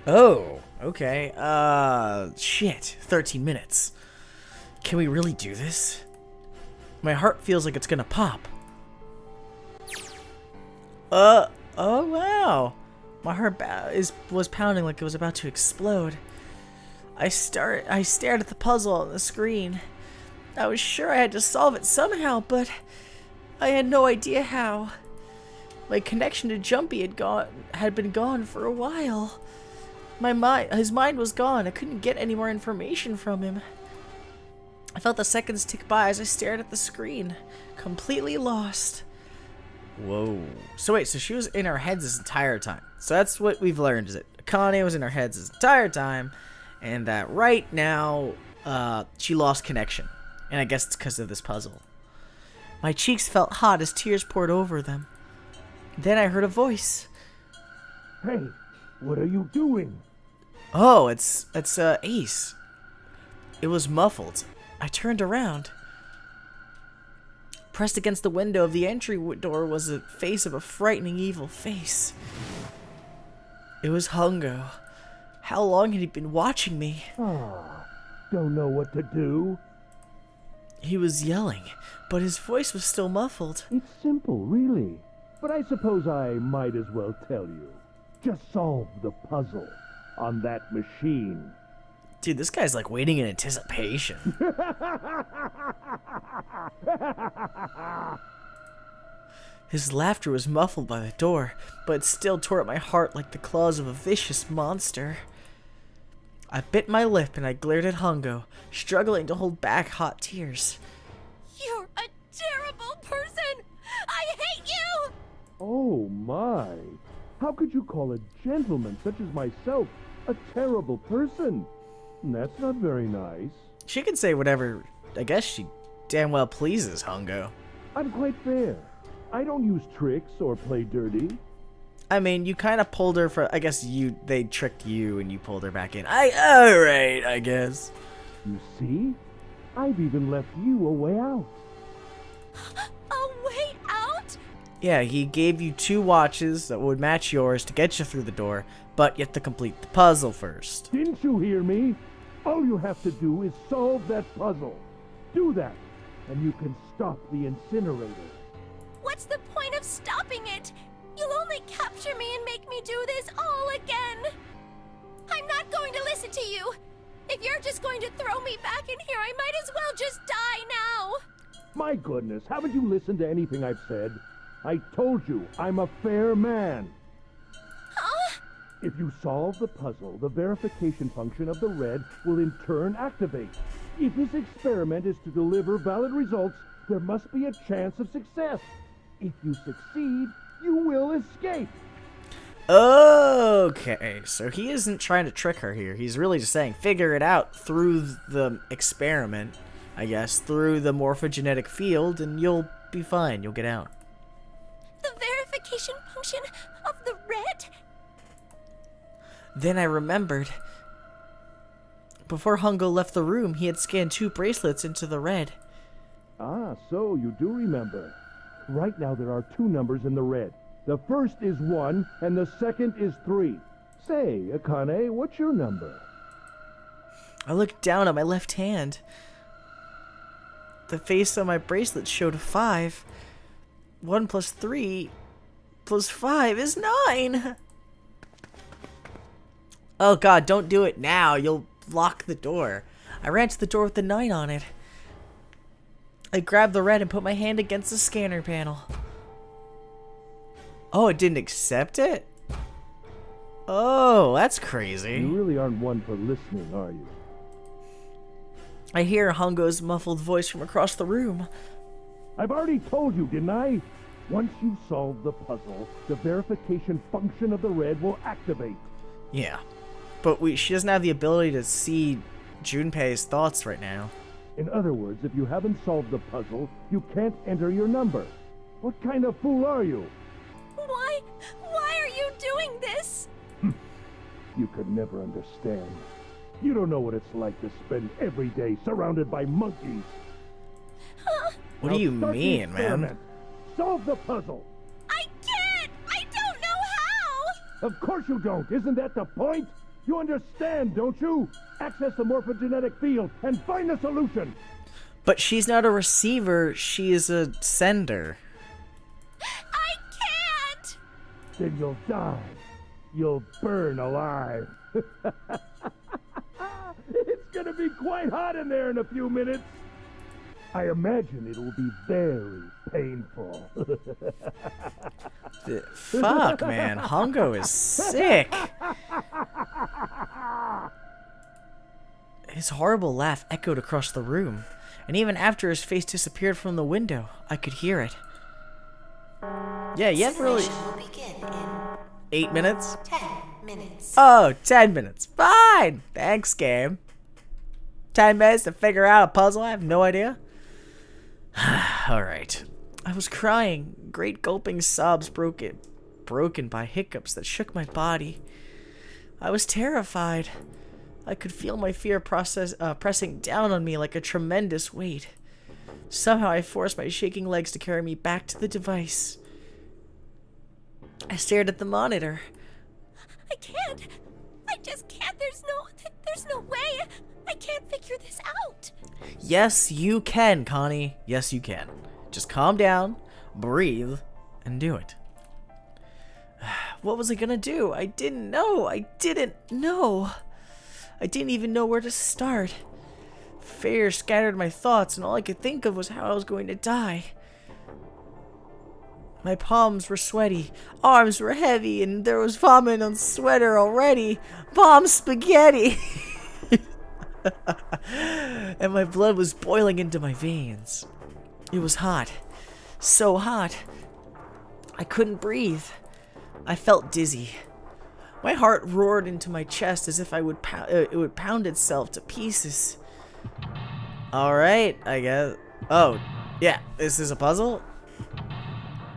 Oh, okay. Shit. 13 minutes. Can we really do this? My heart feels like it's gonna pop. Oh wow. My heart was pounding like it was about to explode. I stared at the puzzle on the screen. I was sure I had to solve it somehow, but I had no idea how. My connection to Jumpy had been gone for a while. His mind was gone. I couldn't get any more information from him. I felt the seconds tick by as I stared at the screen, completely lost. Whoa. So wait, so she was in our heads this entire time. So that's what we've learned, is that Akane was in our heads this entire time, and that right now, she lost connection. And I guess it's because of this puzzle. My cheeks felt hot as tears poured over them. Then I heard a voice. Hey, what are you doing? Oh, it's Ace. It was muffled. I turned around. Pressed against the window of the entry door was the face of a frightening evil face. It was Hungo. How long had he been watching me? Don't know what to do. He was yelling, but his voice was still muffled. It's simple, really. But I suppose I might as well tell you. Just solve the puzzle on that machine. Dude, this guy's like waiting in anticipation. His laughter was muffled by the door, but it still tore at my heart like the claws of a vicious monster. I bit my lip and I glared at Hungo, struggling to hold back hot tears. You're a terrible person! I hate you! Oh my! How could you call a gentleman such as myself a terrible person? That's not very nice. She can say whatever, I guess she damn well pleases, Hungo. I'm quite fair. I don't use tricks or play dirty. I mean, you kind of pulled her for, I guess they tricked you and you pulled her back in. Alright, I guess. You see? I've even left you a way out. A way out? Yeah, he gave you 2 watches that would match yours to get you through the door, but you have to complete the puzzle first. Didn't you hear me? All you have to do is solve that puzzle. Do that, and you can stop the incinerator. What's the point of stopping it? You'll only capture me and make me do this all again. I'm not going to listen to you. If you're just going to throw me back in here, I might as well just die now. My goodness, haven't you listened to anything I've said? I told you, I'm a fair man. Huh? If you solve the puzzle, the verification function of the red will in turn activate. If this experiment is to deliver valid results, there must be a chance of success. If you succeed, you will escape. Okay, so he isn't trying to trick her here. He's really just saying figure it out through the experiment, I guess, through the morphogenetic field, and you'll be fine. You'll get out. The verification function of the red? Then I remembered. Before Hungo left the room, he had scanned 2 bracelets into the red. Ah, so you do remember. Right now there are 2 numbers in the red. The first is 1, and the second is 3. Say, Akane, what's your number? I looked down at my left hand. The face on my bracelet showed a 5. 1 plus 3 plus 5 is 9. Oh god, don't do it now. You'll lock the door. I ran to the door with the 9 on it. I grabbed the red and put my hand against the scanner panel. Oh, it didn't accept it? Oh, that's crazy. You really aren't one for listening, are you? I hear Hungo's muffled voice from across the room. I've already told you, didn't I? Once you solve the puzzle, the verification function of the red will activate. Yeah, but she doesn't have the ability to see Junpei's thoughts right now. In other words, if you haven't solved the puzzle, you can't enter your number. What kind of fool are you? Why are you doing this? You could never understand. You don't know what it's like to spend every day surrounded by monkeys. What do you mean, man? Solve the puzzle. I can't! I don't know how! Of course you don't. Isn't that the point? You understand, don't you? Access the morphogenetic field and find the solution. But she's not a receiver, she is a sender. I can't! Then you'll die. You'll burn alive. It's gonna be quite hot in there in a few minutes. I imagine it will be very painful. Fuck, man. Hongo is sick. His horrible laugh echoed across the room, and even after his face disappeared from the window, I could hear it. Yeah, you haven't really... Simulation will begin in 8 minutes? 10 minutes. Oh, 10 minutes. Fine! Thanks, game. 10 minutes to figure out a puzzle? I have no idea. Alright. I was crying, great gulping sobs broken by hiccups that shook my body. I was terrified. I could feel my fear pressing down on me like a tremendous weight. Somehow I forced my shaking legs to carry me back to the device. I stared at the monitor. I can't. I just can't. There's no way. I can't figure this out. Yes, you can, Connie. Yes, you can. Just calm down, breathe, and do it. What was I gonna do? I didn't know. I didn't even know where to start. Fear scattered my thoughts, and all I could think of was how I was going to die. My palms were sweaty, arms were heavy, and there was vomit on the sweater already. Bomb spaghetti! And my blood was boiling into my veins. It was hot. So hot. I couldn't breathe. I felt dizzy. My heart roared into my chest as if it would pound itself to pieces. Alright, I guess. Oh, yeah, this is a puzzle?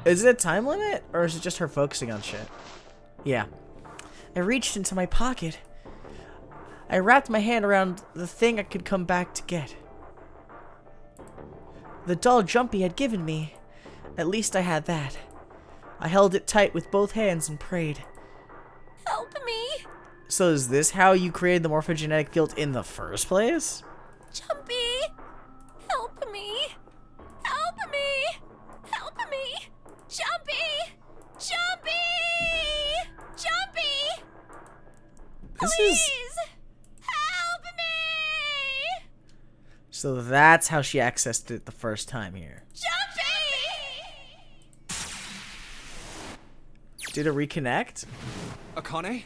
Is it a time limit? Or is it just her focusing on shit? Yeah. I reached into my pocket. I wrapped my hand around the thing I could come back to get. The doll Jumpy had given me. At least I had that. I held it tight with both hands and prayed. Help me. So is this how you created the morphogenetic field in the first place? Jumpy. Help me. Help me. Help me. Jumpy. Jumpy. Jumpy. This Please. is... Help me. So that's how she accessed it the first time here. Jumpy. Did it reconnect? Akane?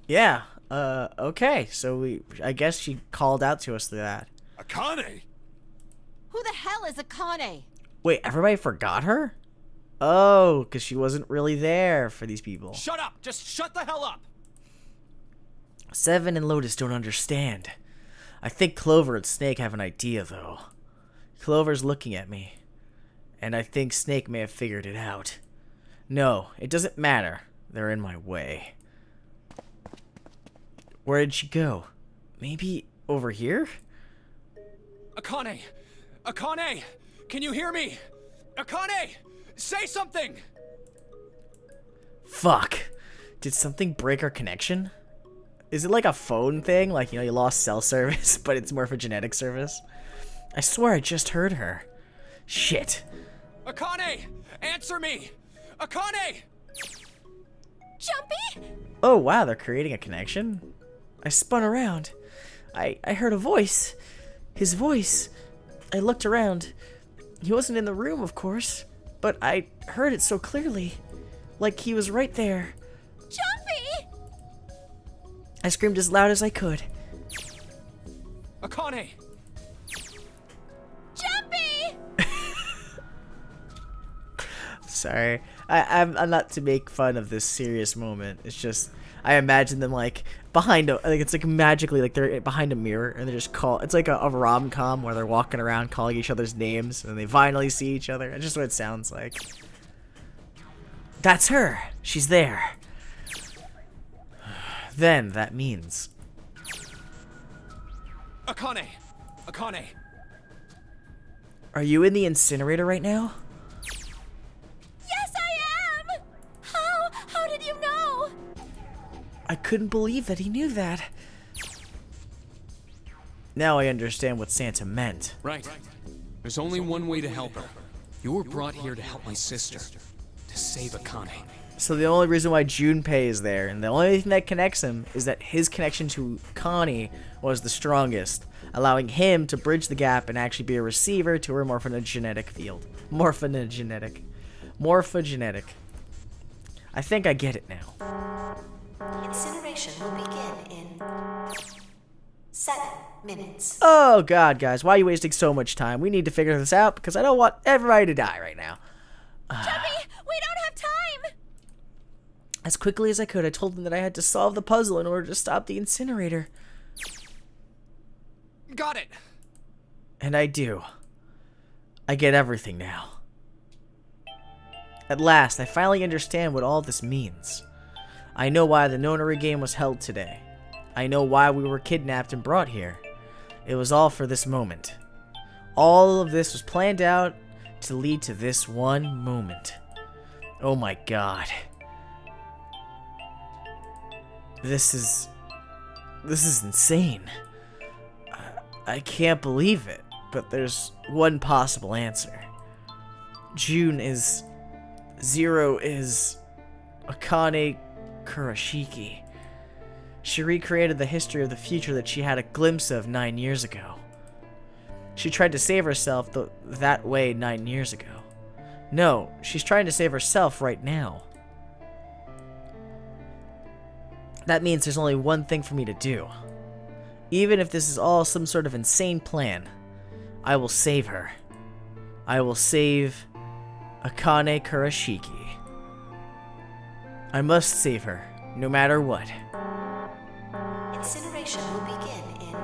Yeah. Okay. So I guess she called out to us through that. Akane? Who the hell is Akane? Wait, everybody forgot her? Oh, because she wasn't really there for these people. Shut up! Just shut the hell up! Seven and Lotus don't understand. I think Clover and Snake have an idea, though. Clover's looking at me. And I think Snake may have figured it out. No, it doesn't matter. They're in my way. Where did she go? Maybe over here? Akane! Akane! Can you hear me? Akane! Say something! Fuck. Did something break our connection? Is it like a phone thing? Like, you know, you lost cell service, but it's more of a genetic service? I swear I just heard her. Shit. Akane! Answer me! Akane! Jumpy? Oh, wow, they're creating a connection? I spun around. I heard a voice. His voice. I looked around. He wasn't in the room, of course, but I heard it so clearly. Like he was right there. Jumpy! I screamed as loud as I could. Akane! Jumpy! Sorry. I'm not to make fun of this serious moment. It's just, I imagine them like behind a, like it's like magically like they're behind a mirror and they just call, it's like a rom-com where they're walking around calling each other's names and they finally see each other. It's just what it sounds like. That's her. She's there. Then that means. Akane! Akane! Are you in the incinerator right now? Yes, I am! How did you know? I couldn't believe that he knew that. Now I understand what Santa meant. Right. There's only one way to help her. You were brought here to help my sister. To save Akane. So the only reason why Junpei is there, and the only thing that connects him, is that his connection to Connie was the strongest, allowing him to bridge the gap and actually be a receiver to her morphogenetic field. Morphogenetic. I think I get it now. Incineration will begin in 7 minutes. Oh god, guys, why are you wasting so much time? We need to figure this out because I don't want everybody to die right now. Jumpy, we don't have time! As quickly as I could, I told them that I had to solve the puzzle in order to stop the incinerator. Got it. And I do. I get everything now. At last, I finally understand what all this means. I know why the nonary game was held today. I know why we were kidnapped and brought here. It was all for this moment. All of this was planned out to lead to this one moment. Oh my god. This is insane. I can't believe it, but there's one possible answer. Zero is Akane Kurashiki. She recreated the history of the future that she had a glimpse of 9 years ago. She tried to save herself that way 9 years ago. No, she's trying to save herself right now. That means there's only one thing for me to do. Even if this is all some sort of insane plan, I will save her. I will save Akane Kurashiki. I must save her, no matter what. Incineration will begin in...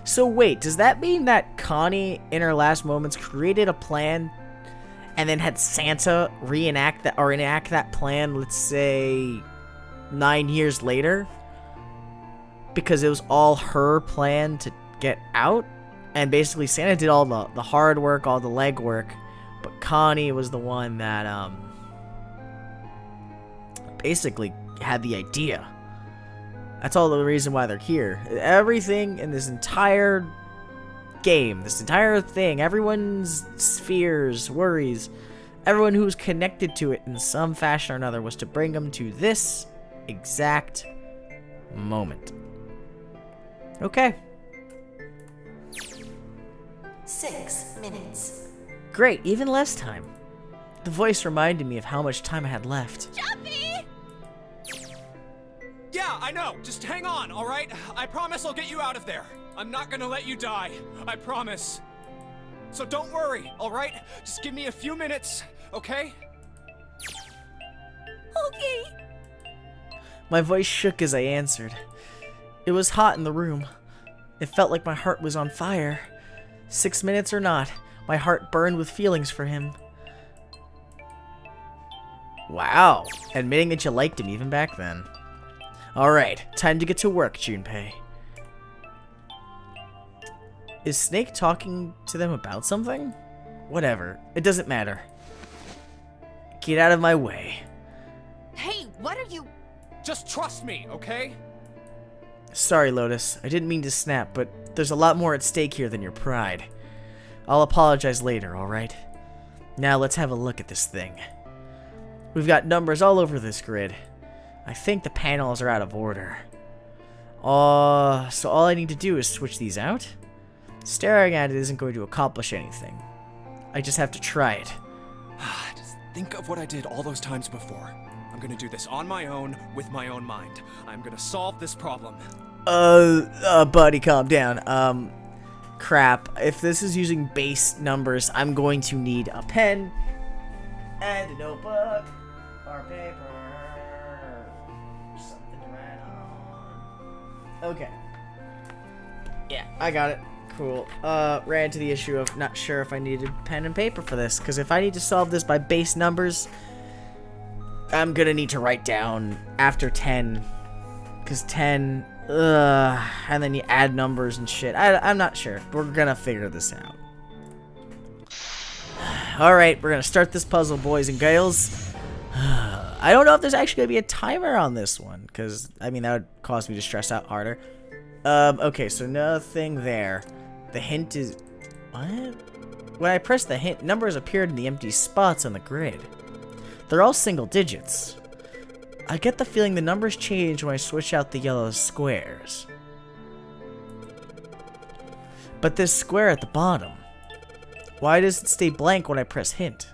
So wait, does that mean that Connie, in her last moments, created a plan and then had Santa enact that plan, let's say, 9 years later? Because it was all her plan to get out? And basically Santa did all the hard work, all the legwork, but Connie was the one that, basically had the idea. That's all the reason why they're here. Everything in this entire game, this entire thing, everyone's fears, worries, everyone who's connected to it in some fashion or another was to bring them to this exact moment. Okay. 6 minutes. Great, even less time. The voice reminded me of how much time I had left. Jumpy! Yeah, I know. Just hang on, all right? I promise I'll get you out of there. I'm not gonna let you die. I promise. So don't worry, all right? Just give me a few minutes, okay? Okay. My voice shook as I answered. It was hot in the room. It felt like my heart was on fire. 6 minutes or not, my heart burned with feelings for him. Wow, admitting that you liked him even back then. Alright, time to get to work, Junpei. Is Snake talking to them about something? Whatever, it doesn't matter. Get out of my way. Hey, what are you... Just trust me, okay? Sorry, Lotus, I didn't mean to snap, but there's a lot more at stake here than your pride. I'll apologize later, alright? Now let's have a look at this thing. We've got numbers all over this grid. I think the panels are out of order. So all I need to do is switch these out? Staring at it isn't going to accomplish anything. I just have to try it. Just think of what I did all those times before. I'm gonna do this on my own, with my own mind. I'm gonna solve this problem. Buddy, calm down. Crap. If this is using base numbers, I'm going to need a pen and a notebook or paper. Something to write on. Okay. Yeah, I got it. Cool. Ran into the issue of not sure if I needed pen and paper for this, because if I need to solve this by base numbers, I'm gonna need to write down after 10, because 10, and then you add numbers and shit. I'm not sure. We're gonna figure this out. Alright, we're gonna start this puzzle, boys and girls. I don't know if there's actually going to be a timer on this one, because, I mean, that would cause me to stress out harder. Okay, so nothing there. The hint is... What? When I pressed the hint, numbers appeared in the empty spots on the grid. They're all single digits. I get the feeling the numbers change when I switch out the yellow squares. But this square at the bottom, why does it stay blank when I press hint?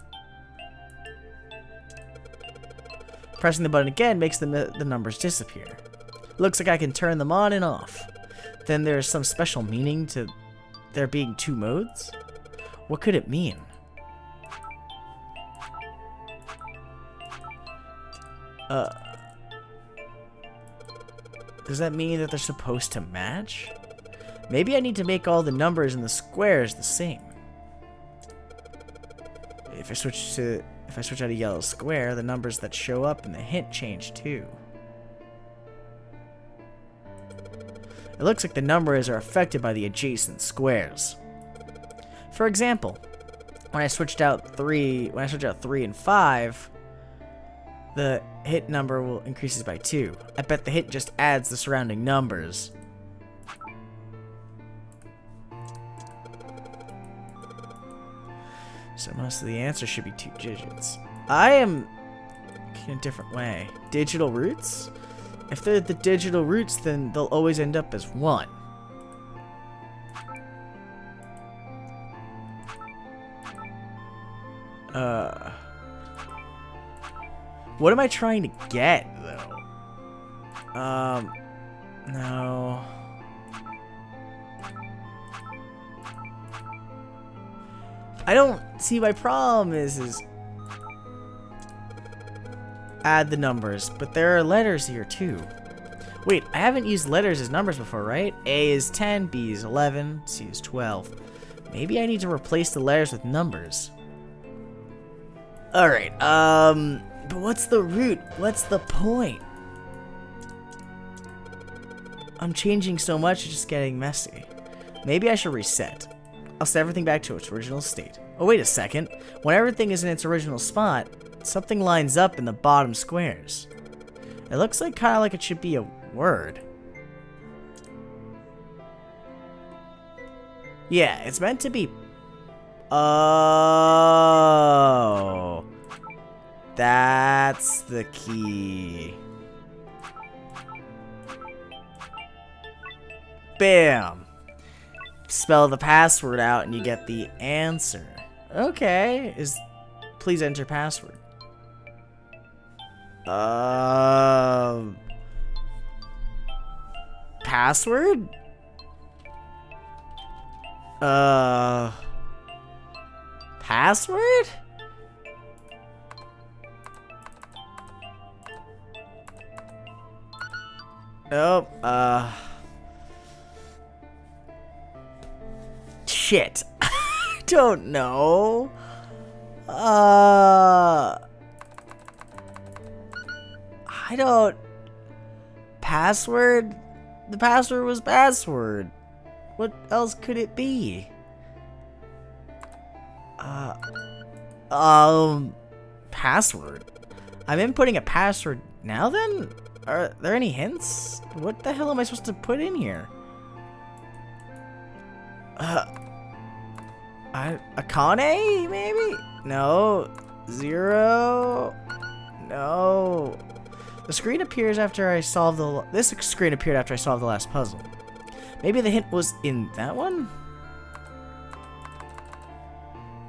Pressing the button again makes the numbers disappear. Looks like I can turn them on and off. Then there's some special meaning to there being two modes? What could it mean? Does that mean that they're supposed to match? Maybe I need to make all the numbers in the squares the same. If I switch out a yellow square, the numbers that show up in the hint change too. It looks like the numbers are affected by the adjacent squares. For example, when I switched out 3 and 5, the hit number will increases by 2. I bet the hit just adds the surrounding numbers. So most of the answer should be 2 digits. I am in a different way. Digital roots? If they're the digital roots, then they'll always end up as 1. What am I trying to get, though? No. I don't see my problem is add the numbers, but there are letters here too. Wait, I haven't used letters as numbers before, right? A is 10, B is 11, C is 12. Maybe I need to replace the letters with numbers. Alright, but what's the root? What's the point? I'm changing so much, it's just getting messy. Maybe I should reset. I'll set everything back to its original state. Oh, wait a second. When everything is in its original spot, something lines up in the bottom squares. It looks like kind of like it should be a word. Yeah, it's meant to be... Oh... That's the key. Bam! Spell the password out and you get the answer. Okay, please enter password. Password? Password? Nope, shit. I don't know. I don't... Password? The password was password. What else could it be? Password? I'm inputting a password now then? Are there any hints? What the hell am I supposed to put in here? Akane, maybe? No. 0. No. The screen appears after I solve the... This screen appeared after I solved the last puzzle. Maybe the hint was in that one?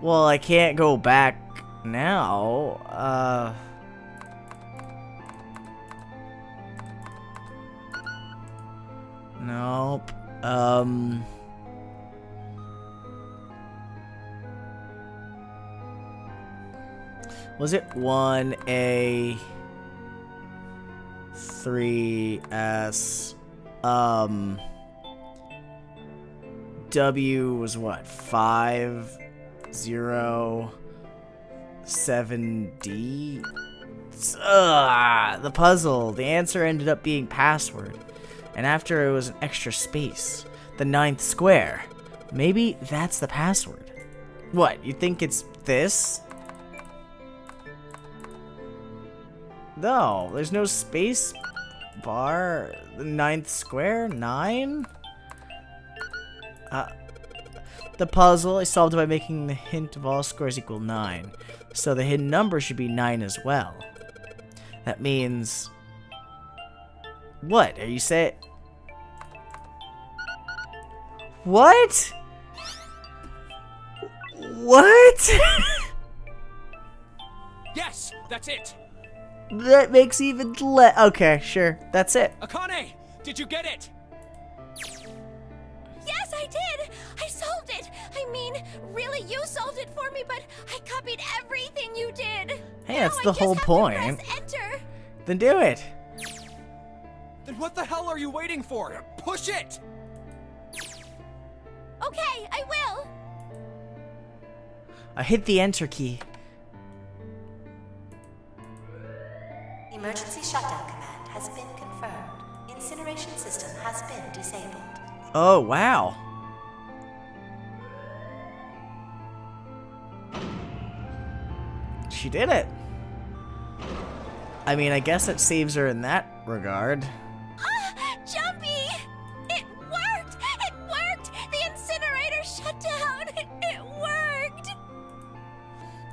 Well, I can't go back now. Nope. Was it 1A 3S W was what? 5 0 7D? The puzzle. The answer ended up being password. And after it was an extra space. The 9th square. Maybe that's the password. What? You think it's this? No, there's no space bar. The 9th square? 9? The puzzle I solved it by making the hint of all squares equal 9. So the hidden number should be 9 as well. That means... What? Are you saying... What? What? Yes, that's it. That makes even less... Okay, sure. That's it. Akane, did you get it? Yes, I did! I solved it! I mean, really, you solved it for me, but I copied everything you did! Hey, Now that's I the just whole have to point. press enter! Then do it. Then what the hell are you waiting for? Push it! Okay, I will! I hit the enter key. Emergency shutdown command has been confirmed. Incineration system has been disabled. Oh, wow. She did it. I mean, I guess it saves her in that regard. Jumpy! It worked! It worked! The incinerator shut down! It worked!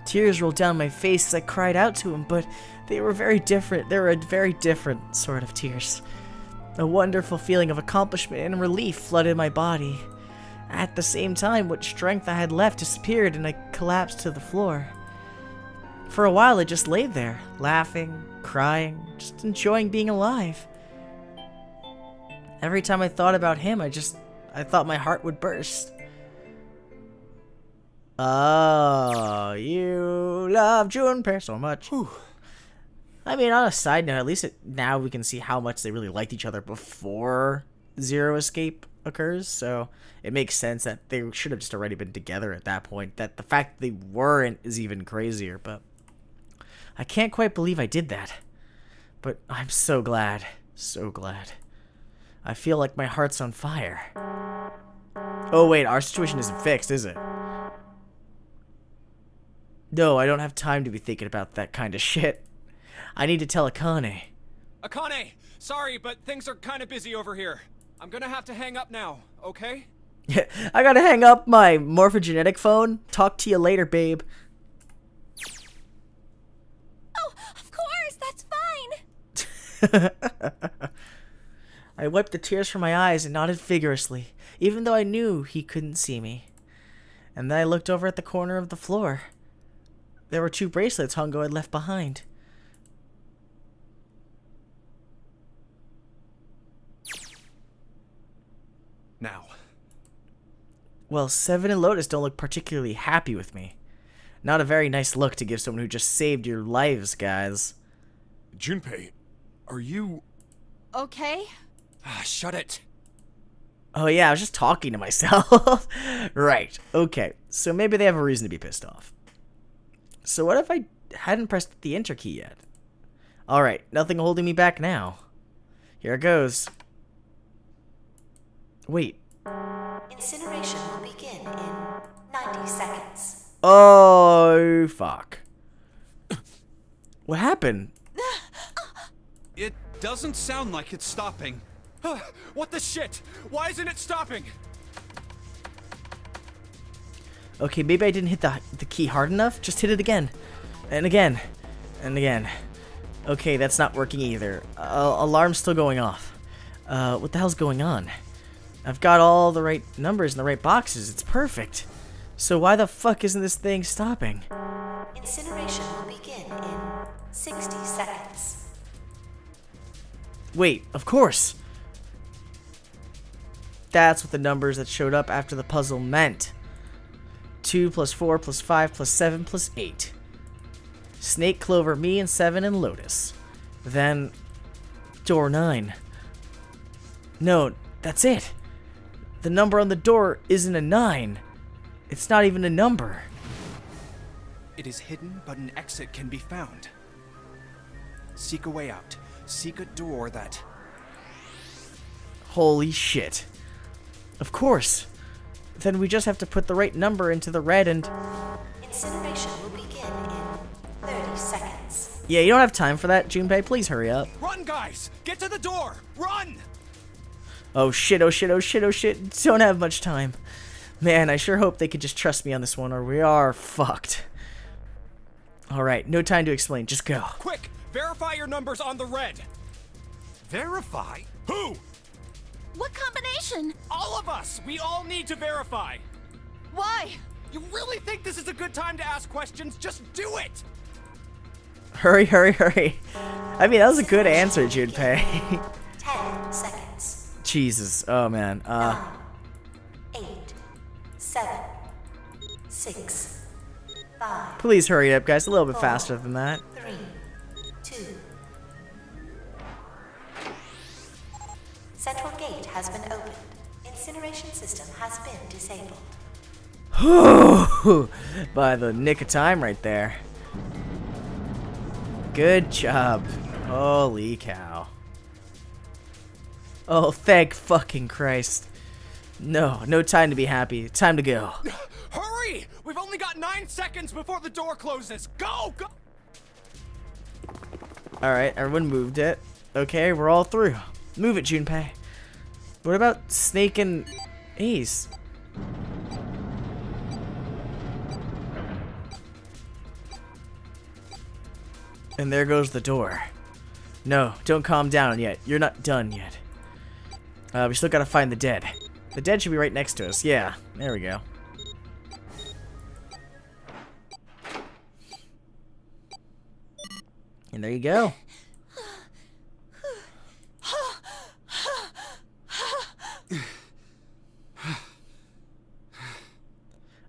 Tears rolled down my face as I cried out to him, but they were very different. They were a very different sort of tears. A wonderful feeling of accomplishment and relief flooded my body. At the same time, what strength I had left disappeared and I collapsed to the floor. For a while, I just lay there, laughing, crying, just enjoying being alive. Every time I thought about him, I thought my heart would burst. Oh, you love Junpei so much. Whew. I mean, on a side note, at least now we can see how much they really liked each other before Zero Escape occurs. So it makes sense that they should have just already been together at that point. That the fact that they weren't is even crazier. But I can't quite believe I did that. But I'm so glad. So glad. I feel like my heart's on fire. Oh wait, our situation isn't fixed, is it? No, I don't have time to be thinking about that kind of shit. I need to tell Akane. Akane, sorry, but things are kind of busy over here. I'm gonna have to hang up now, okay? I gotta hang up my morphogenetic phone. Talk to you later, babe. Oh, of course, that's fine! I wiped the tears from my eyes and nodded vigorously, even though I knew he couldn't see me. And then I looked over at the corner of the floor. There were 2 bracelets Hongo had left behind. Now. Well, Seven and Lotus don't look particularly happy with me. Not a very nice look to give someone who just saved your lives, guys. Junpei, are you... Okay. Shut it. Oh yeah, I was just talking to myself. Right, okay. So maybe they have a reason to be pissed off. So what if I hadn't pressed the enter key yet? Alright, nothing holding me back now. Here it goes. Wait. Incineration will begin in 90 seconds. Oh, fuck. What happened? It doesn't sound like it's stopping. What the shit? Why isn't it stopping? Okay, maybe I didn't hit the key hard enough. Just hit it again. And again. And again. Okay, that's not working either. Alarm's still going off. What the hell's going on? I've got all the right numbers in the right boxes. It's perfect. So why the fuck isn't this thing stopping? Incineration will begin in 60 seconds. Wait, of course. That's what the numbers that showed up after the puzzle meant. 2 plus 4 plus 5 plus 7 plus 8. Snake, Clover, me, and 7 and Lotus. Then... door 9. No, that's it. The number on the door isn't a 9. It's not even a number. It is hidden, but an exit can be found. Seek a way out. Seek a door that... Holy shit. Of course. Then we just have to put the right number into the red and... Incineration will begin in 30 seconds. Yeah, you don't have time for that, Junpei. Please hurry up. Run, guys! Get to the door! Run! Oh shit, oh shit, oh shit, oh shit. Don't have much time. Man, I sure hope they could just trust me on this one or we are fucked. Alright, no time to explain. Just go. Quick! Verify your numbers on the red! Verify? Who? What combination? All of us! We all need to verify! Why? You really think this is a good time to ask questions? Just do it! Hurry, hurry, hurry. I mean, that was a good answer, Junpei. 10 seconds. Jesus. Oh, man. 8, 7, 6, 5, Please hurry up, guys. A little bit faster than that. 3, 2. Central gate has been opened. Incineration system has been disabled. By the nick of time right there. Good job. Holy cow. Oh, thank fucking Christ. No time to be happy. Time to go. Hurry! We've only got 9 seconds before the door closes. Go! Go! Alright, everyone moved it. Okay, we're all through. Move it, Junpei. What about Snake and Ace? And there goes the door. No, don't calm down yet. You're not done yet. We still gotta find the dead. The dead should be right next to us. Yeah, there we go. And there you go.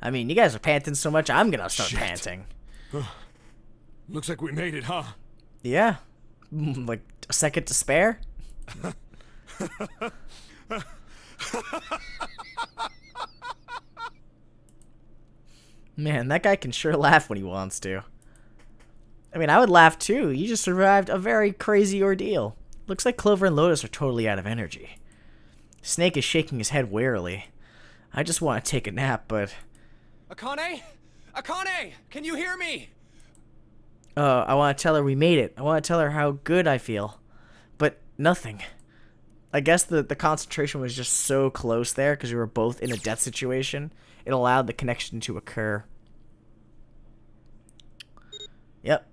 I mean, you guys are panting so much, I'm gonna start panting. Looks like we made it, huh? Yeah. Like a second to spare? Man, that guy can sure laugh when he wants to. I mean, I would laugh too. You just survived a very crazy ordeal. Looks like Clover and Lotus are totally out of energy. Snake is shaking his head wearily. I just want to take a nap, but... Akane? Akane! Can you hear me? I want to tell her we made it. I want to tell her how good I feel. But nothing. I guess the concentration was just so close there because we were both in a death situation. It allowed the connection to occur. Yep.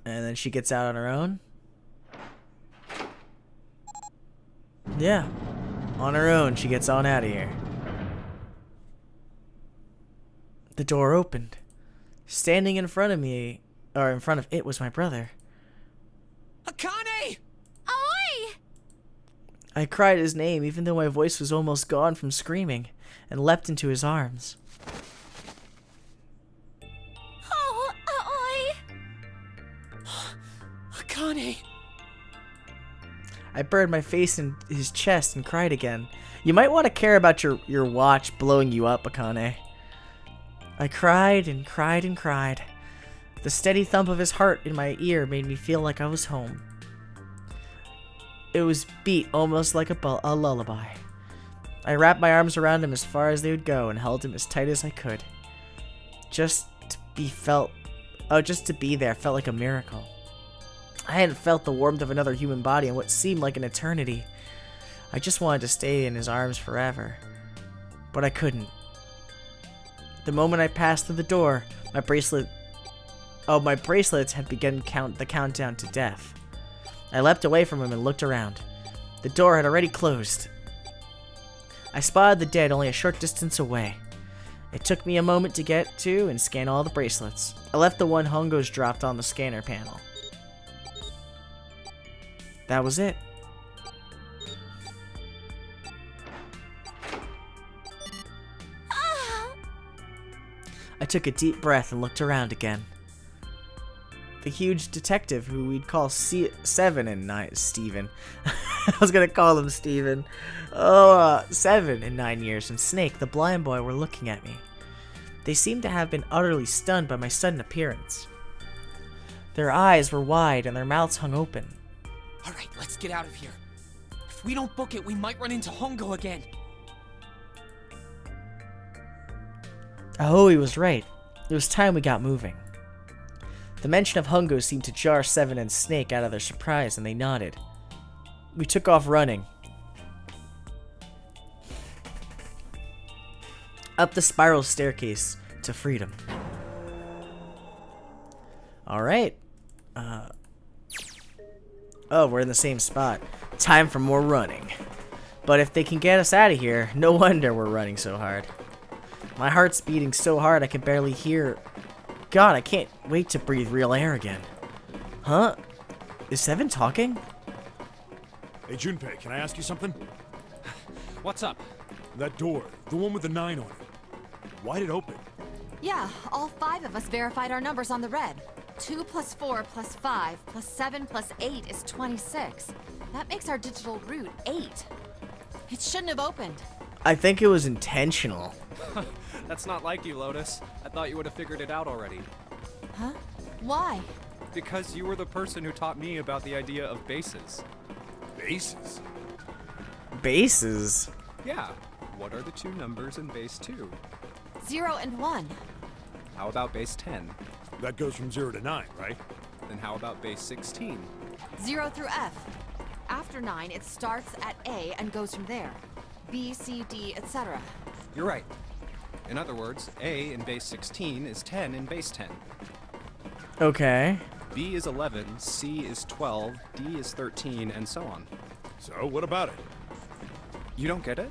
And then she gets out on her own. Yeah. On her own, she gets on out of here. The door opened. Standing in front of me, or in front of it, was my brother. Akane! Oi! I cried his name even though my voice was almost gone from screaming, and leapt into his arms. Oh, oi! Akane! I buried my face in his chest and cried again. You might want to care about your watch blowing you up, Akane. I cried and cried and cried. The steady thump of his heart in my ear made me feel like I was home. It was beat almost like a lullaby. I wrapped my arms around him as far as they would go and held him as tight as I could. Just to be there felt like a miracle. I hadn't felt the warmth of another human body in what seemed like an eternity. I just wanted to stay in his arms forever. But I couldn't. The moment I passed through the door, my bracelets had begun the countdown to death. I leapt away from him and looked around. The door had already closed. I spotted the dead only a short distance away. It took me a moment to get to and scan all the bracelets. I left the one Hongo's dropped on the scanner panel. That was it. I took a deep breath and looked around again. The huge detective who we'd call Seven and Nine, Steven. I was gonna call him Steven. 7 and 9 years, and Snake, the blind boy, were looking at me. They seemed to have been utterly stunned by my sudden appearance. Their eyes were wide and their mouths hung open. Alright, let's get out of here. If we don't book it, we might run into Hongo again. Oh, he was right. It was time we got moving. The mention of Hungo seemed to jar Seven and Snake out of their surprise, and they nodded. We took off running. Up the spiral staircase to freedom. Alright. Oh, we're in the same spot. Time for more running. But if they can get us out of here, no wonder we're running so hard. My heart's beating so hard I can barely hear. God, I can't wait to breathe real air again. Huh? Is Seven talking? Hey, Junpei, can I ask you something? What's up? That door, the one with the 9 on it. Why'd it open? Yeah, all 5 of us verified our numbers on the red. 2 plus 4 plus 5 plus 7 plus 8 is 26. That makes our digital route 8. It shouldn't have opened. I think it was intentional. That's not like you, Lotus. I thought you would have figured it out already. Huh? Why? Because you were the person who taught me about the idea of bases. Bases? Bases? Yeah. What are the 2 numbers in base 2? 0 and 1. How about base 10? That goes from 0 to 9, right? Then how about base 16? 0 through F. After 9, it starts at A and goes from there. B, C, D, etc. You're right. In other words, A in base 16 is 10 in base 10. Okay. B is 11, C is 12, D is 13, and so on. So, what about it? You don't get it?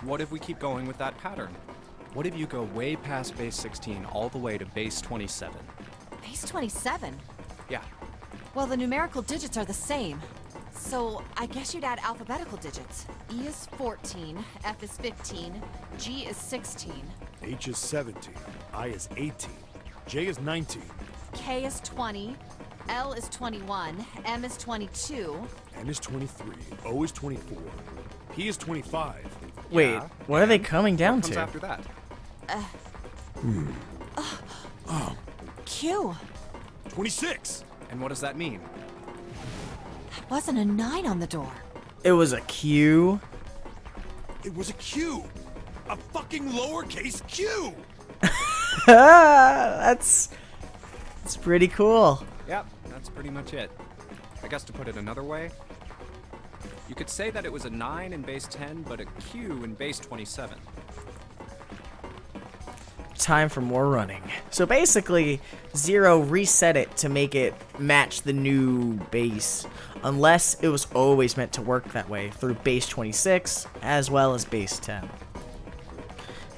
What if we keep going with that pattern? What if you go way past base 16 all the way to base 27? Base 27? Yeah. Well, the numerical digits are the same. So, I guess you'd add alphabetical digits. E is 14, F is 15, G is 16, H is 17, I is 18, J is 19, K is 20, L is 21, M is 22. N is 23, O is 24, P is 25. Wait, Yeah, what are they coming down What comes to? after that? Q. 26! And what does that mean? That wasn't a 9 on the door. It was a Q. It was a Q! A fucking lowercase Q! That's pretty cool. Yep, that's pretty much it. I guess to put it another way, you could say that it was a 9 in base 10, but a Q in base 27. Time for more running. So basically, 0 reset it to make it match the new base, unless it was always meant to work that way through base 26 as well as base 10.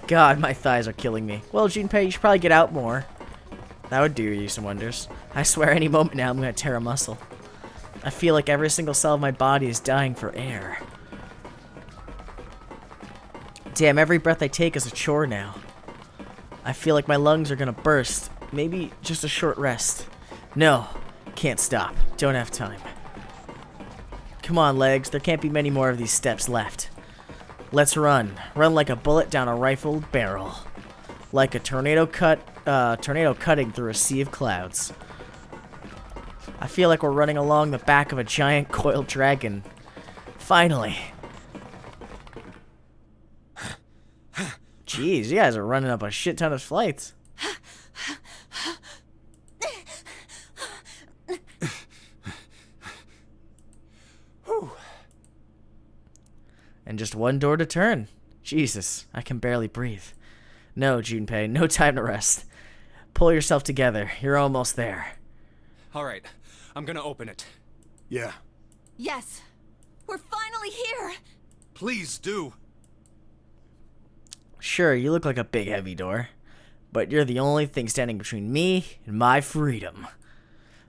God, my thighs are killing me. Well, Junpei, you should probably get out more. That would do you some wonders. I swear any moment now I'm gonna tear a muscle. I feel like every single cell of my body is dying for air. Damn, every breath I take is a chore now. I feel like my lungs are gonna burst. Maybe just a short rest. No, can't stop. Don't have time. Come on, legs. There can't be many more of these steps left. Let's run. Run like a bullet down a rifled barrel. Like a tornado cutting through a sea of clouds. I feel like we're running along the back of a giant coiled dragon. Finally. Jeez, you guys are running up a shit ton of flights. And just one door to turn. Jesus, I can barely breathe. No, Junpei, no time to rest. Pull yourself together. You're almost there. All right, I'm gonna open it. Yeah, Yes. We're finally here. please do. Sure, you look like a big heavy door, but you're the only thing standing between me and my freedom.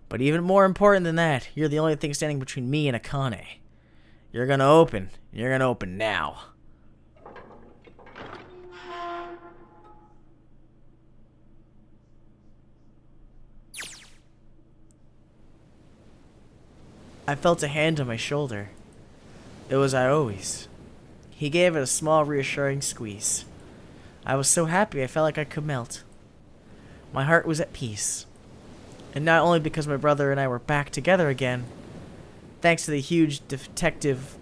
But even more important than that, you're the only thing standing between me and Akane. You're gonna open. You're gonna open now. I felt a hand on my shoulder. It was Aoi's. He gave it a small, reassuring squeeze. I was so happy I felt like I could melt. My heart was at peace. And not only because my brother and I were back together again, thanks to the huge detective,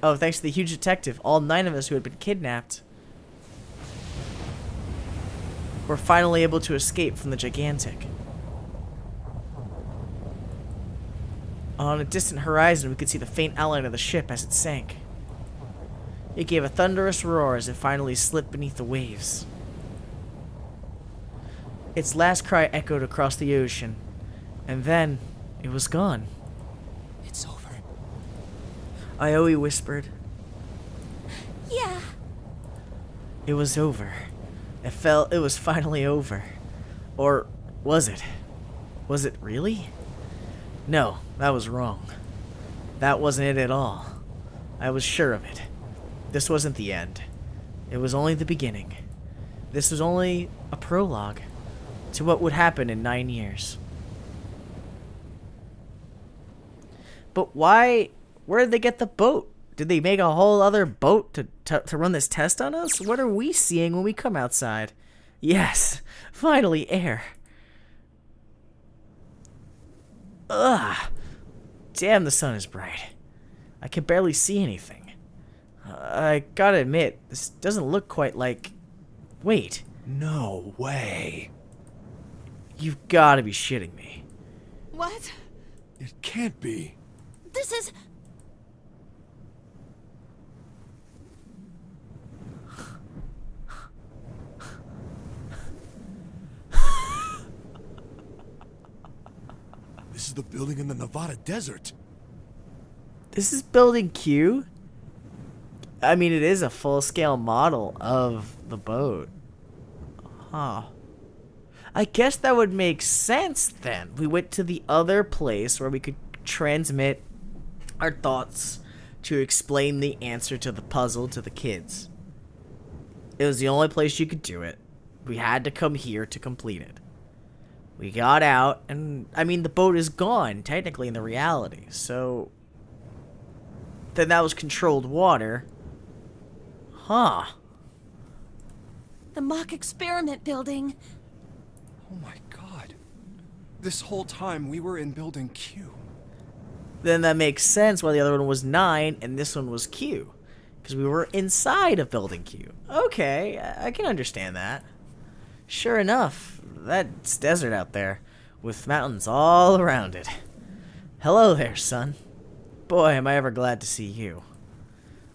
all 9 of us who had been kidnapped were finally able to escape from the gigantic. On a distant horizon, we could see the faint outline of the ship as it sank. It gave a thunderous roar as it finally slipped beneath the waves. Its last cry echoed across the ocean, and then it was gone. It's over. Ioi whispered. Yeah. It was over. It was finally over. Or was it? Was it really? No, that was wrong. That wasn't it at all. I was sure of it. This wasn't the end. It was only the beginning. This was only a prologue to what would happen in 9 years. But why? Where did they get the boat? Did they make a whole other boat to run this test on us? What are we seeing when we come outside? Yes, finally air. Ugh. Damn, the sun is bright. I can barely see anything. I gotta admit, this doesn't look quite like... Wait. No way. You've gotta be shitting me. What? It can't be. This is... This is the building in the Nevada desert. This is Building Q? I mean, it is a full-scale model of the boat. Huh. I guess that would make sense then. We went to the other place where we could transmit our thoughts to explain the answer to the puzzle to the kids. It was the only place you could do it. We had to come here to complete it. We got out, and I mean, the boat is gone, technically, in the reality, so... Then that was controlled water. Huh. the mock experiment building. Oh my god. This whole time we were in Building Q. Then that makes sense why the other one was 9 and this one was Q. Because we were inside of Building Q. Okay, I can understand that. Sure enough, that's desert out there, with mountains all around it. Hello there, son. Boy, am I ever glad to see you.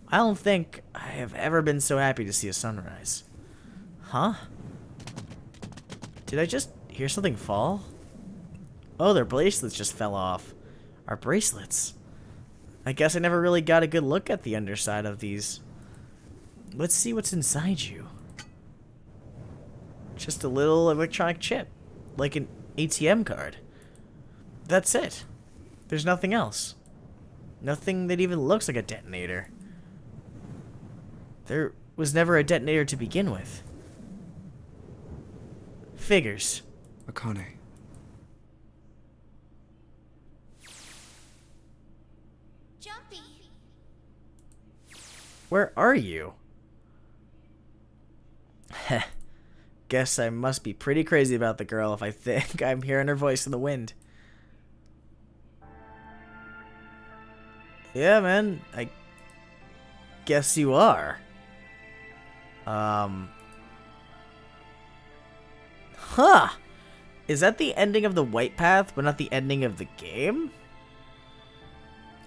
I don't think I have ever been so happy to see a sunrise. Huh? Did I just hear something fall? Oh, their bracelets just fell off. Our bracelets. I guess I never really got a good look at the underside of these. Let's see what's inside you. Just a little electronic chip. Like an ATM card. That's it. There's nothing else. Nothing that even looks like a detonator. There was never a detonator to begin with. Figures. Akane. Jumpy. Where are you? Heh. Guess I must be pretty crazy about the girl if I think I'm hearing her voice in the wind. Yeah, man. I guess you are. Huh. Is that the ending of the White Path, but not the ending of the game?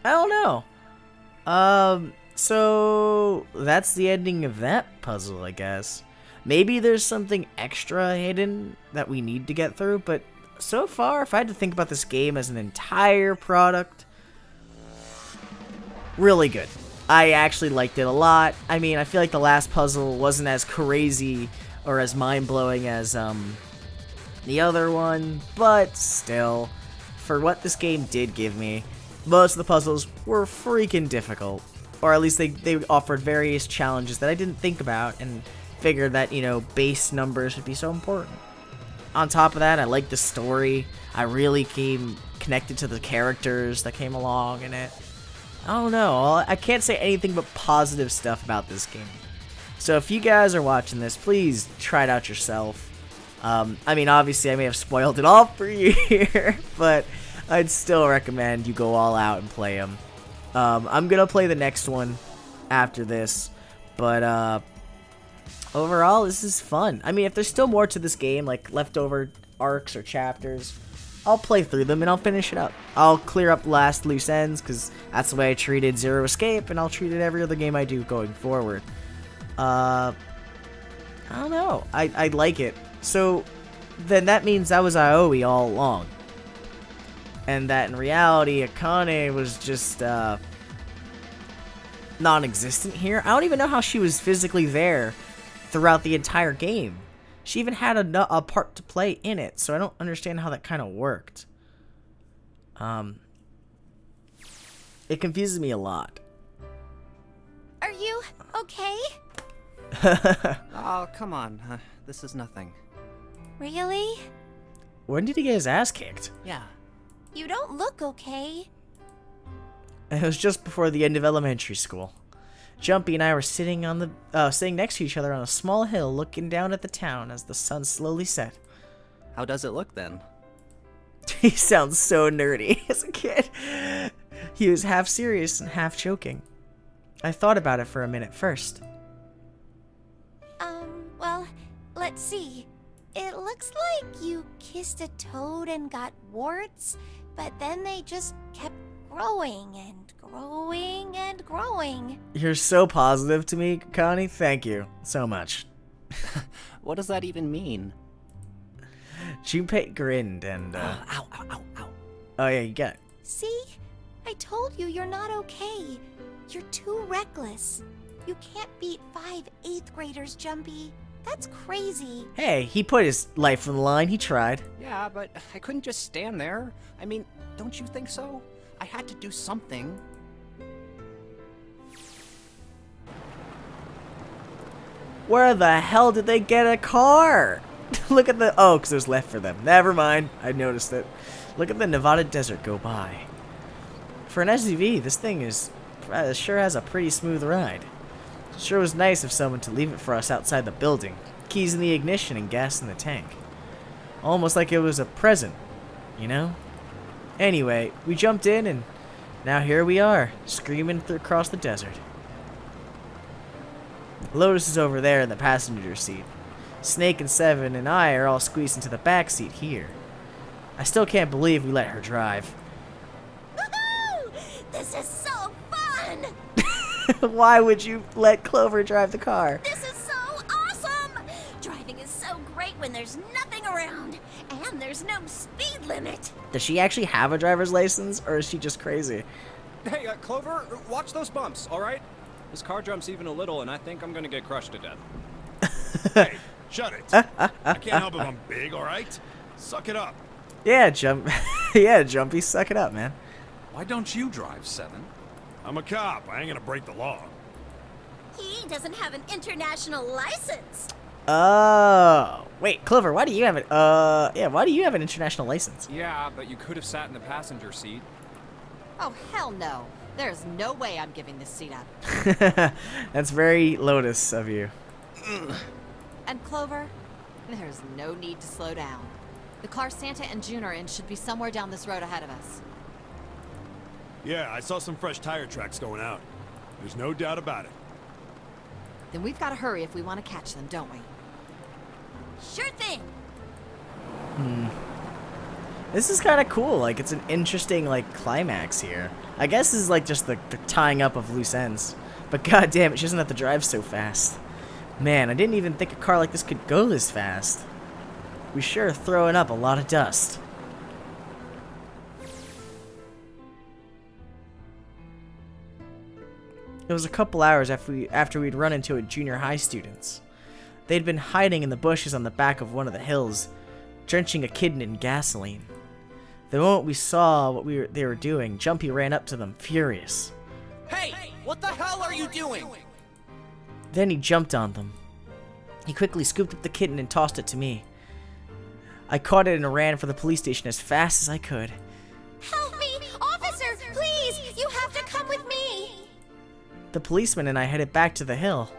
I don't know. So that's the ending of that puzzle, I guess. Maybe there's something extra hidden that we need to get through, but so far, if I had to think about this game as an entire product, really good. I actually liked it a lot. I mean, I feel like the last puzzle wasn't as crazy or as mind-blowing as the other one, but still, for what this game did give me, most of the puzzles were freaking difficult. Or at least they offered various challenges that I didn't think about and figured that, you know, base numbers would be so important. On top of that, I liked the story. I really came connected to the characters that came along in it. I don't know. I can't say anything but positive stuff about this game. So if you guys are watching this, please try it out yourself. I mean, obviously, I may have spoiled it all for you here, but I'd still recommend you go all out and play them. I'm going to play the next one after this, but overall, this is fun. I mean, if there's still more to this game, like leftover arcs or chapters, I'll play through them and I'll finish it up. I'll clear up the last loose ends because that's the way I treated Zero Escape, and I'll treat it every other game I do going forward. I don't know. I like it. So then that means that was Aoi all along. And that in reality, Akane was just non-existent here. I don't even know how she was physically there throughout the entire game. She even had a part to play in it, so I don't understand how that kind of worked. It confuses me a lot. Are you okay? Oh, come on. This is nothing. Really? When did he get his ass kicked? Yeah. You don't look okay. It was just before the end of elementary school. Jumpy and I were sitting next to each other on a small hill, looking down at the town as the sun slowly set. How does it look then? He sounds so nerdy as a kid. He was half serious and half joking. I thought about it for a minute first. Well, let's see. It looks like you kissed a toad and got warts, but then they just kept growing and growing and growing. You're so positive to me, Connie. Thank you so much. What does that even mean? Junpei grinned and, Ow, ow, ow, ow. Oh yeah, you got it. See? I told you you're not okay. You're too reckless. You can't beat 5 8th graders, Jumpy. That's crazy. Hey, he put his life on the line. He tried. Yeah, but I couldn't just stand there. I mean, don't you think so? I had to do something. Where the hell did they get a car? Look at the... Oh, because it was left for them. Never mind. I noticed it. Look at the Nevada desert go by. For an SUV, this thing is sure has a pretty smooth ride. Sure was nice of someone to leave it for us outside the building. Keys in the ignition and gas in the tank. Almost like it was a present, you know? Anyway, we jumped in and now here we are, screaming across the desert. Lotus is over there in the passenger seat. Snake and Seven and I are all squeezed into the back seat here. I still can't believe we let her drive. Woohoo! This is so fun! Why would you let Clover drive the car? This is so awesome! Driving is so great when there's nothing around, and there's no speed limit. Does she actually have a driver's license, or is she just crazy? Hey, Clover, watch those bumps, all right? This car jumps even a little, and I think I'm gonna get crushed to death. Hey, shut it. I can't help if I'm big, all right? Suck it up. Yeah, Jumpy, suck it up, man. Why don't you drive, Seven? I'm a cop. I ain't gonna break the law. He doesn't have an international license. Oh, wait, Clover, why do you have it? Why do you have an international license? Yeah, but you could have sat in the passenger seat. Oh, hell no. There's no way I'm giving this seat up. That's very Lotus of you. And Clover, there's no need to slow down. The car Santa and June are in should be somewhere down this road ahead of us. Yeah, I saw some fresh tire tracks going out. There's no doubt about it. Then we've got to hurry if we want to catch them, don't we? Sure thing. This is kind of cool. Like, it's an interesting, like, climax here. I guess this is, like, just the tying up of loose ends. But god damn it, she doesn't have to drive so fast. Man, I didn't even think a car like this could go this fast. We sure are throwing up a lot of dust. It was a couple hours after we'd run into a junior high students. They'd been hiding in the bushes on the back of one of the hills, drenching a kitten in gasoline. The moment we saw what they were doing, Jumpy ran up to them, furious. Hey, what the hell are you doing? Then he jumped on them. He quickly scooped up the kitten and tossed it to me. I caught it and ran for the police station as fast as I could. Help me! Officer, please! You have to come with me! The policeman and I headed back to the hill.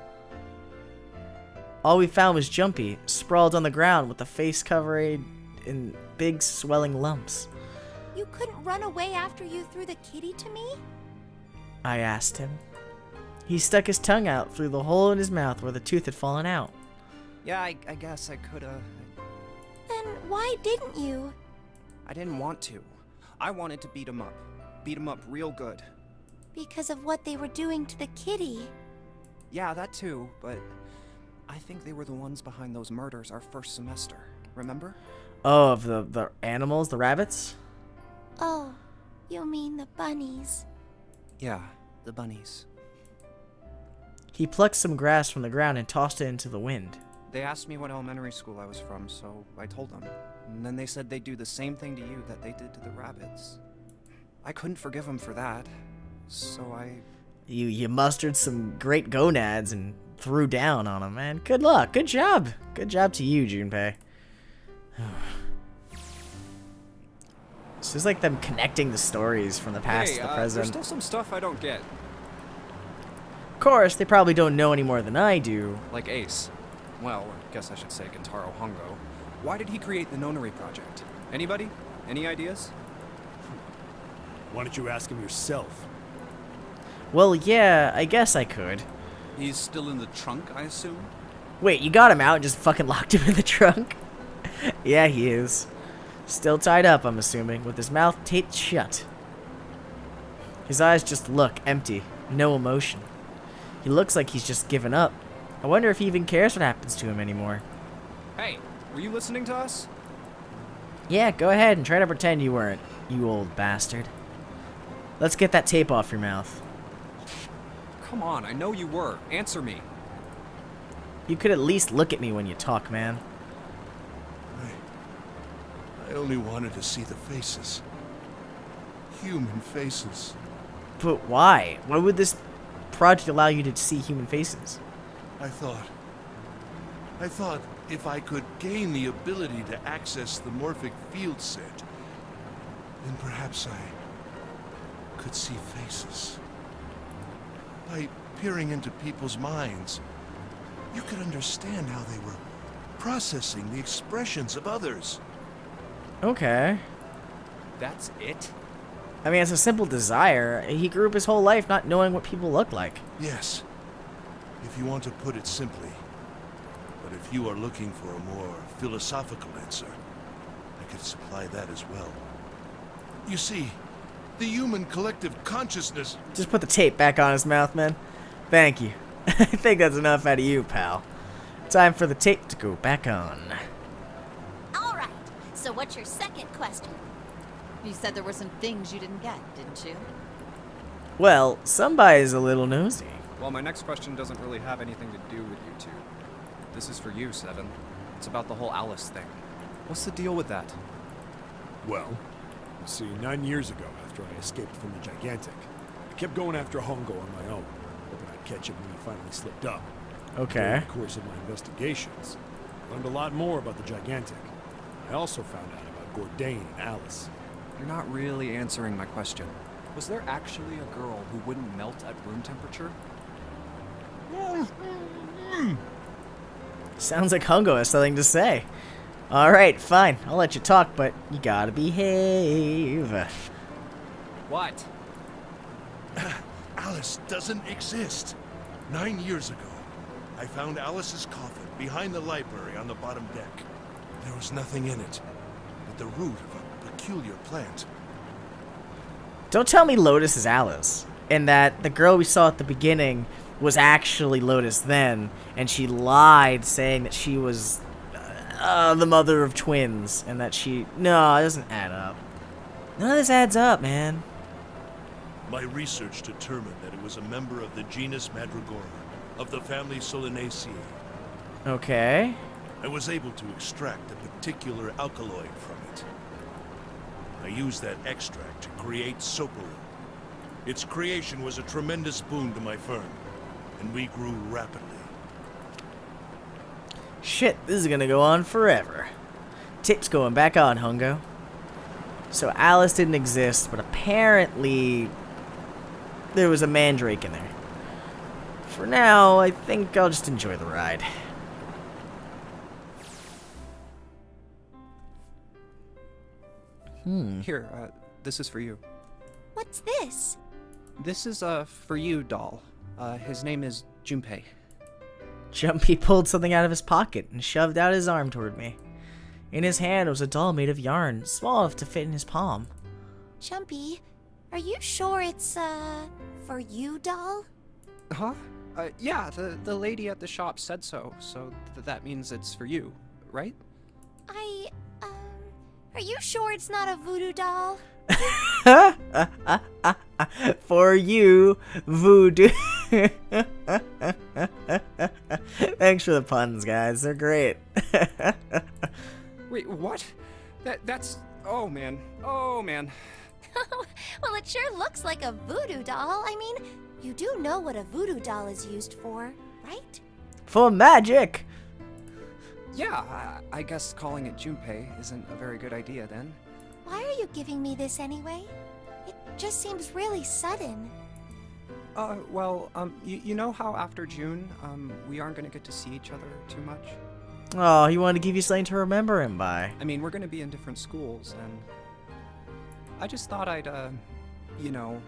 All we found was Jumpy, sprawled on the ground with the face covered in big swelling lumps. You couldn't run away after you threw the kitty to me? I asked him. He stuck his tongue out through the hole in his mouth where the tooth had fallen out. Yeah, I guess I could've... Then why didn't you? I didn't want to. I wanted to beat him up. Beat him up real good. Because of what they were doing to the kitty. Yeah, that too, but I think they were the ones behind those murders our first semester. Remember? Oh, of the animals, the rabbits? Oh, you mean the bunnies. Yeah, the bunnies. He plucked some grass from the ground and tossed it into the wind. They asked me what elementary school I was from, so I told them. And then they said they'd do the same thing to you that they did to the rabbits. I couldn't forgive them for that, so I... You mustered some great gonads and threw down on him, man. Good luck. Good job. Good job to you, Junpei. This is like them connecting the stories from the past to the present. There's still some stuff I don't get. Of course, they probably don't know any more than I do. Like Ace. Well, I guess I should say Gentaro Hongo. Why did he create the Nonary Project? Anybody? Any ideas? Why don't you ask him yourself? Well, yeah, I guess I could. He's still in the trunk, I assume? Wait, you got him out and just fucking locked him in the trunk? Yeah, he is. Still tied up, I'm assuming, with his mouth taped shut. His eyes just look empty, no emotion. He looks like he's just given up. I wonder if he even cares what happens to him anymore. Hey, were you listening to us? Yeah, go ahead and try to pretend you weren't, you old bastard. Let's get that tape off your mouth. Come on, I know you were. Answer me. You could at least look at me when you talk, man. I only wanted to see the faces. Human faces. But why? Why would this project allow you to see human faces? I thought if I could gain the ability to access the morphic field set, then perhaps I could see faces. By peering into people's minds, you could understand how they were processing the expressions of others. Okay. That's it? I mean, it's a simple desire. He grew up his whole life not knowing what people look like. Yes, if you want to put it simply. But if you are looking for a more philosophical answer, I could supply that as well. You see, the human collective consciousness... Just put the tape back on his mouth, man. Thank you. I think that's enough out of you, pal. Time for the tape to go back on. All right, so what's your second question? You said there were some things you didn't get, didn't you? Well, somebody's a little nosy. Well, my next question doesn't really have anything to do with you two. This is for you, Seven. It's about the whole Alice thing. What's the deal with that? Well, you see, 9 years ago, after I escaped from the Gigantic, I kept going after Hongo on my own, hoping I'd catch him when he finally slipped up. Okay. During the course of my investigations, I learned a lot more about the Gigantic. I also found out about Gordain and Alice. You're not really answering my question. Was there actually a girl who wouldn't melt at room temperature? Sounds like Hongo has something to say. Alright, fine. I'll let you talk, but you gotta behave. What? Alice doesn't exist. 9 years ago, I found Alice's coffin behind the library on the bottom deck. There was nothing in it but the root of a peculiar plant. Don't tell me Lotus is Alice, and that the girl we saw at the beginning was actually Lotus then, and she lied saying that she was the mother of twins, and that she... No, it doesn't add up. None of this adds up, man. My research determined that it was a member of the genus Mandragora, of the family Solanaceae. Okay. I was able to extract a particular alkaloid from it. I used that extract to create Tofuru. Its creation was a tremendous boon to my firm, and we grew rapidly. Shit, this is gonna go on forever. Tape's going back on, Hongo. So Alice didn't exist, but apparently there was a mandrake in there. For now, I think I'll just enjoy the ride. Here, this is for you. What's this? This is, for you, doll. His name is Junpei. Jumpy pulled something out of his pocket and shoved out his arm toward me. In his hand was a doll made of yarn, small enough to fit in his palm. Jumpy, are you sure it's, for you, doll? Huh? Yeah, the lady at the shop said so, that means it's for you, right? Are you sure it's not a voodoo doll? For you, voodoo. Thanks for the puns, guys. They're great. Wait, what? That's... Oh, man. Oh, man. Well, it sure looks like a voodoo doll. I mean, you do know what a voodoo doll is used for, right? For magic! Yeah, I guess calling it Junpei isn't a very good idea then. Why are you giving me this anyway? It just seems really sudden. Well, you know how after June, we aren't gonna get to see each other too much? Oh, he wanted to give you something to remember him by. I mean, we're gonna be in different schools, and I just thought I'd, you know,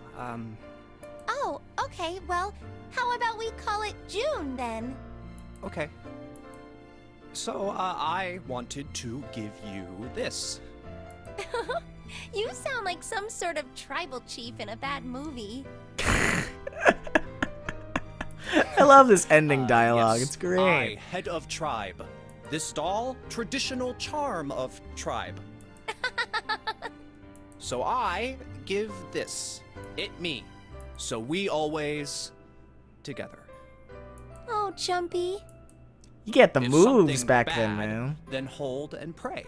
Oh, okay, well, how about we call it June then? Okay. So, I wanted to give you this. You sound like some sort of tribal chief in a bad movie. I love this ending dialogue. Yes, It's great. I, head of tribe. This doll, traditional charm of tribe. So I give this. It me. So we always together. Oh, Jumpy. You get the If moves something back bad, then, man. Then hold and pray.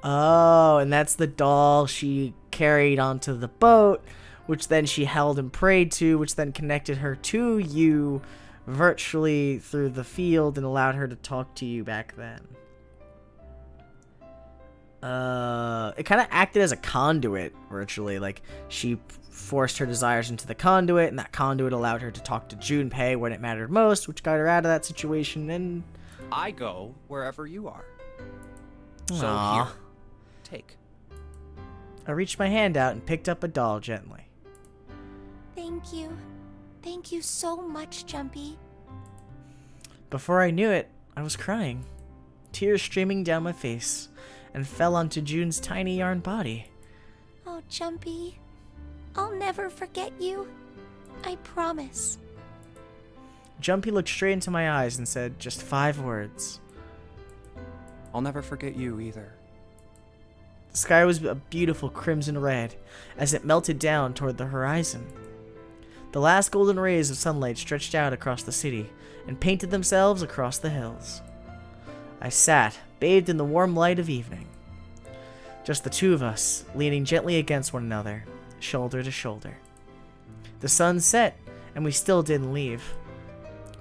Oh, and that's the doll she carried onto the boat, which then she held and prayed to, which then connected her to you virtually through the field and allowed her to talk to you back then. It kind of acted as a conduit, virtually. Like, she forced her desires into the conduit, and that conduit allowed her to talk to Junpei when it mattered most, which got her out of that situation, and... I go wherever you are. So Aw. here, take. I reached my hand out and picked up a doll gently. Thank you. Thank you so much, Jumpy. Before I knew it, I was crying, tears streaming down my face, and fell onto June's tiny yarn body. Oh, Jumpy. I'll never forget you. I promise. Jumpy looked straight into my eyes and said just 5 words. I'll never forget you either. The sky was a beautiful crimson red as it melted down toward the horizon. The last golden rays of sunlight stretched out across the city and painted themselves across the hills. I sat, bathed in the warm light of evening. Just the two of us, leaning gently against one another, shoulder to shoulder. The sun set, and we still didn't leave.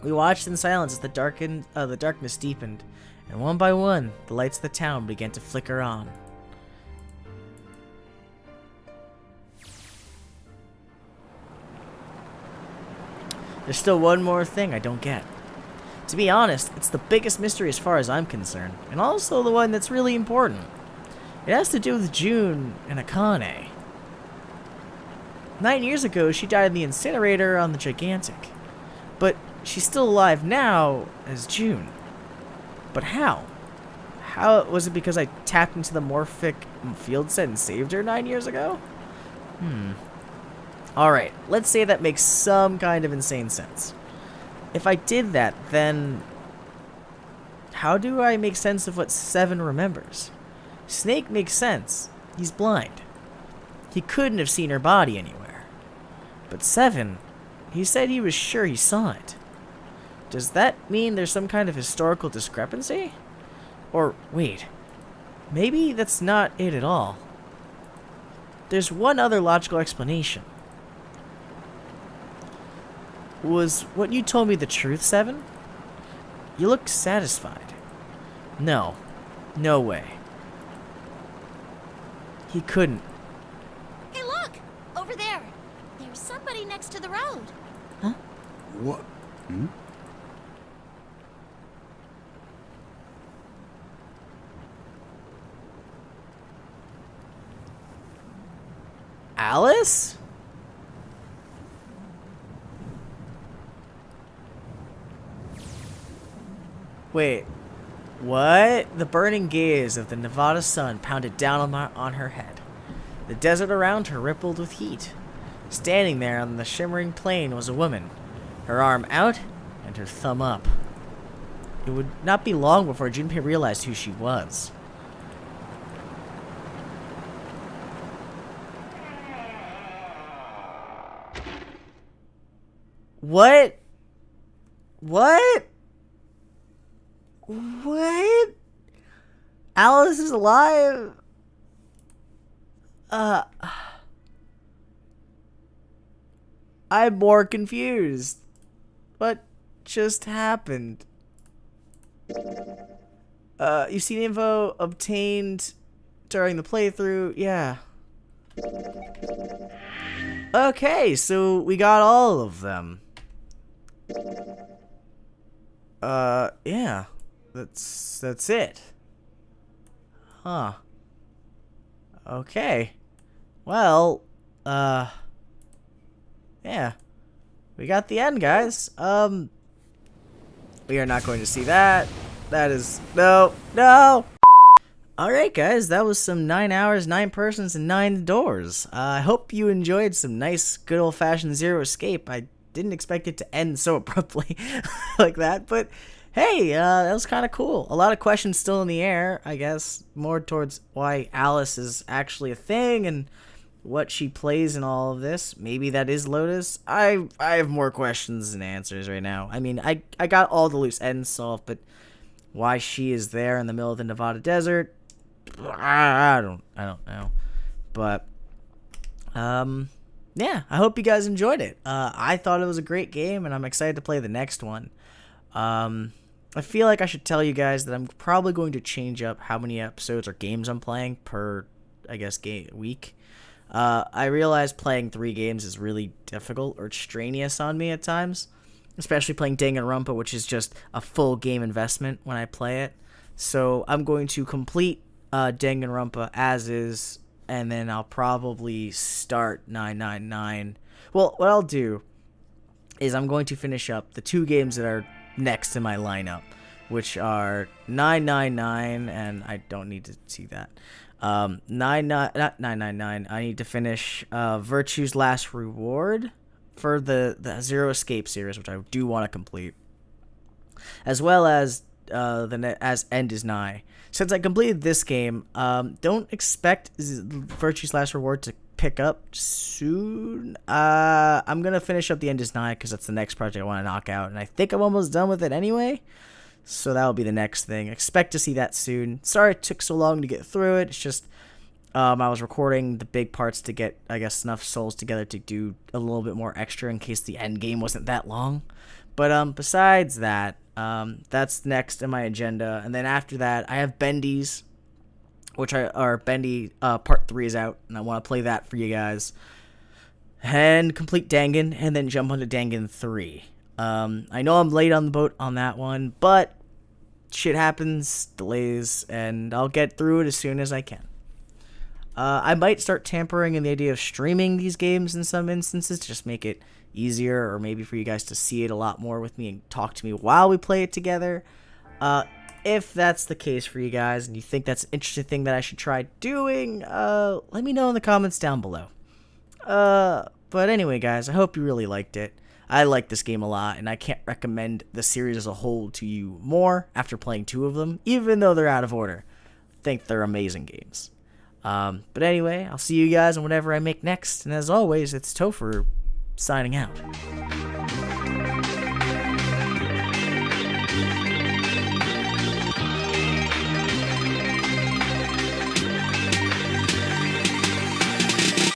We watched in silence as the darkness deepened, and one by one, the lights of the town began to flicker on. There's still one more thing I don't get. To be honest, it's the biggest mystery as far as I'm concerned, and also the one that's really important. It has to do with June and Akane. 9 years ago, she died in the incinerator on the Gigantic. But she's still alive now as June. But how? How was it because I tapped into the morphic field set and saved her 9 years ago? Alright, let's say that makes some kind of insane sense. If I did that, then how do I make sense of what Seven remembers? Snake makes sense. He's blind. He couldn't have seen her body anywhere. But Seven, he said he was sure he saw it. Does that mean there's some kind of historical discrepancy? Or, wait, maybe that's not it at all. There's one other logical explanation. Was what you told me the truth, Seven? You look satisfied. No. No way. He couldn't. Hey, look! Over there. There's somebody next to the road. Huh? What? Hmm? Alice? Wait. What? The burning gaze of the Nevada sun pounded down on her head. The desert around her rippled with heat. Standing there on the shimmering plain was a woman, her arm out and her thumb up. It would not be long before Junpei realized who she was. What? What? What? Alice is alive? I'm more confused. What just happened? You see the info obtained during the playthrough? Yeah. Okay, so we got all of them. Yeah. That's it. Huh. Okay. Well, yeah. We got the end, guys. We are not going to see that. That is... No. Alright, guys. That was some 9 hours, 9 persons, and 9 doors. I hope you enjoyed some nice, good old-fashioned Zero Escape. I didn't expect it to end so abruptly like that, but... Hey, that was kind of cool. A lot of questions still in the air, I guess. More towards why Alice is actually a thing and what she plays in all of this. Maybe that is Lotus. I have more questions than answers right now. I mean, I got all the loose ends solved, but why she is there in the middle of the Nevada desert, I don't know. But yeah, I hope you guys enjoyed it. I thought it was a great game, and I'm excited to play the next one. I feel like I should tell you guys that I'm probably going to change up how many episodes or games I'm playing per, I guess, week. I realize playing 3 games is really difficult or strenuous on me at times, especially playing Danganronpa, which is just a full game investment when I play it. So I'm going to complete Danganronpa as is, and then I'll probably start 999. Well, what I'll do is I'm going to finish up the 2 games that are next in my lineup, which are 999, and I don't need to see that. Not 999. I need to finish Virtue's Last Reward for the Zero Escape series, which I do want to complete, as well as as End is Nigh. Since I completed this game, don't expect Virtue's Last Reward to pick up soon. I'm gonna finish up the End is Nigh because that's the next project I want to knock out, and I think I'm almost done with it anyway. So that'll be the next thing. Expect to see that soon. Sorry it took so long to get through it. It's just I was recording the big parts to get, I guess, enough souls together to do a little bit more extra in case the end game wasn't that long. But besides that, that's next in my agenda. And then after that, I have Bendy's, Bendy Part 3 is out, and I want to play that for you guys. And complete Dangan, and then jump onto Dangan 3. I know I'm late on the boat on that one, but shit happens, delays, and I'll get through it as soon as I can. I might start tampering in the idea of streaming these games in some instances to just make it easier, or maybe for you guys to see it a lot more with me and talk to me while we play it together. If that's the case for you guys and you think that's an interesting thing that I should try doing, let me know in the comments down below. But anyway, guys, I hope you really liked it. I like this game a lot, and I can't recommend the series as a whole to you more after playing 2 of them, even though they're out of order. I think they're amazing games. But anyway, I'll see you guys on whatever I make next, and as always, it's Tofuru signing out.